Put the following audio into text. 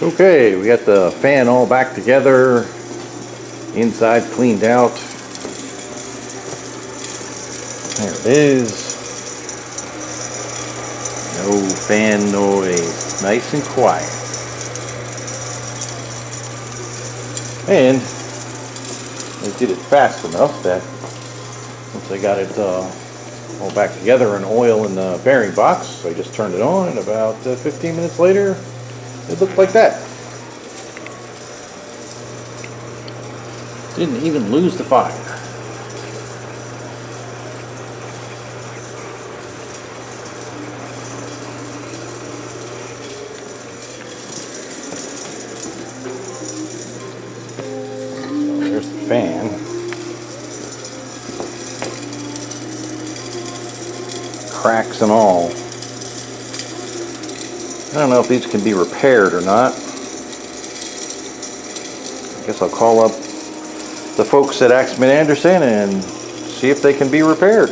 Okay, we got the fan all back together, inside cleaned out. There it is. No fan noise, nice and quiet. And I did it fast enough that once I got it all back together and oil in the bearing box, I just turned it on, and about 15 minutes later it looked like that. Didn't even lose the fire. So there's the fan. Cracks and all. I don't know if these can be repaired or not. I guess I'll call up the folks at Axeman and see if they can be repaired.